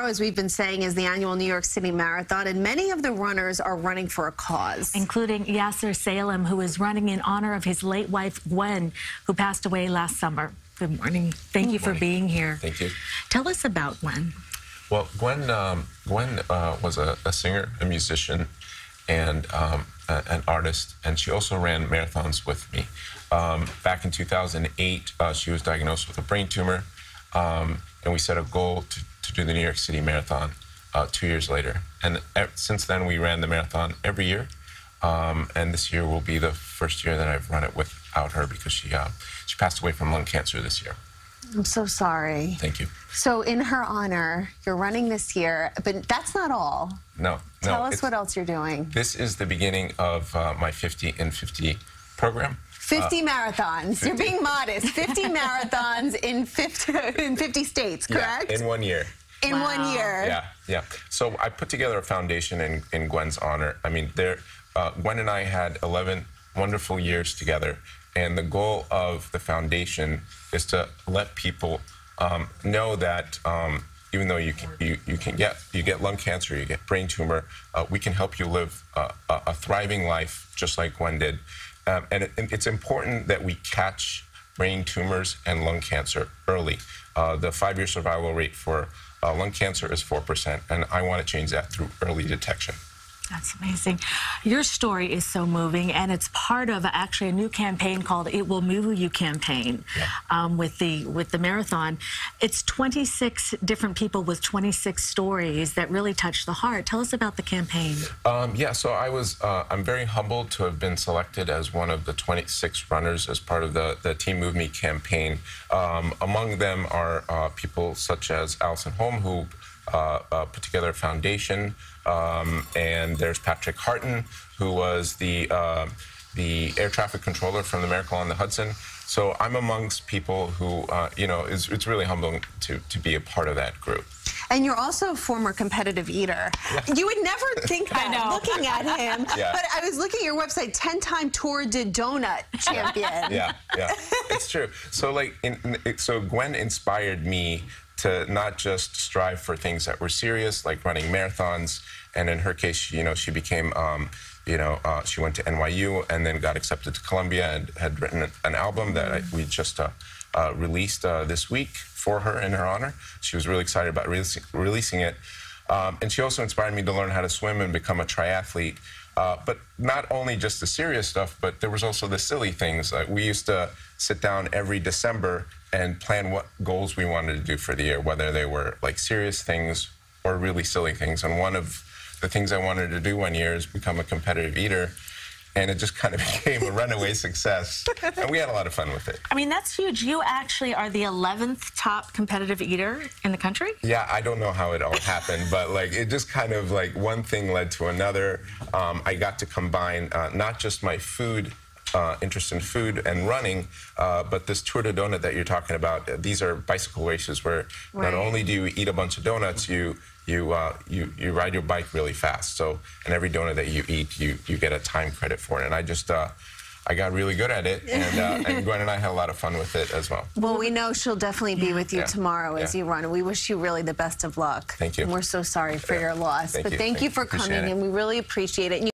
Tomorrow, as we've been saying, is the annual New York City Marathon, and many of the runners are running for a cause. Including Yasser Salem, who is running in honor of his late wife, Gwen, who passed away last summer. Good morning. Thank you for being here. Thank you. Tell us about Gwen. Well, Gwen was a singer, a musician, and an artist, and she also ran marathons with me. Back in 2008, she was diagnosed with a brain tumor, and we set a goal to do the New York City Marathon 2 years later. And since then, we ran the marathon every year, and this year will be the first year that I've run it without her because she passed away from lung cancer this year. I'm so sorry. Thank you. So in her honor, you're running this year, but that's not all. No. Tell us what else you're doing. This is the beginning of my 50 in 50 program. 50 marathons. 50. You're being modest. 50 marathons in 50 states, correct? Yeah, in 1 year. In 1 year. Yeah. So I put together a foundation in Gwen's honor. I mean, Gwen and I had 11 wonderful years together, and the goal of the foundation is to let people know that even though you get lung cancer, you get brain tumor, we can help you live a thriving life just like Gwen did. And it's important that we catch brain tumors and lung cancer early. The 5-year survival rate for lung cancer is 4%, and I want to change that through early detection. That's amazing. Your story is so moving, and it's part of actually a new campaign called It Will Move You campaign with the marathon. It's 26 different people with 26 stories that really touch the heart. Tell us about the campaign. So I'm very humbled to have been selected as one of the 26 runners as part of the Team Move Me campaign. Among them are people such as Allison Holm, who put together a foundation, and there's Patrick Harton, who was the air traffic controller from the Miracle on the Hudson. So I'm amongst people who, it's really humbling to be a part of that group. And you're also a former competitive eater. Yeah. You would never think that looking at him. Yeah. But I was looking at your website, 10-time Tour de Donut champion. Yeah. It's true. So so Gwen inspired me to not just strive for things that were serious, like running marathons. And in her case, she became, she went to NYU and then got accepted to Columbia and had written an album that we just released this week for her in her honor. She was really excited about releasing it. And she also inspired me to learn how to swim and become a triathlete. But not only just the serious stuff, but there was also the silly things. We used to sit down every December and plan what goals we wanted to do for the year, whether they were like serious things or really silly things. And one of the things I wanted to do one year is become a competitive eater. And it just kind of became a runaway success. And we had a lot of fun with it. I mean, that's huge. You actually are the 11th top competitive eater in the country? Yeah, I don't know how it all happened, but it just kind of one thing led to another. I got to combine not just my interest in food and running, but this Tour de Donut that you're talking about. These are bicycle races where not only do you eat a bunch of donuts, you ride your bike really fast. So, and every donut that you eat, you get a time credit for it. And I got really good at it, and Gwen and I had a lot of fun with it as well. Well, we know she'll definitely be with you tomorrow as you run, and we wish you really the best of luck. Thank you. And we're so sorry for your loss. But thank you for coming, and we really appreciate it.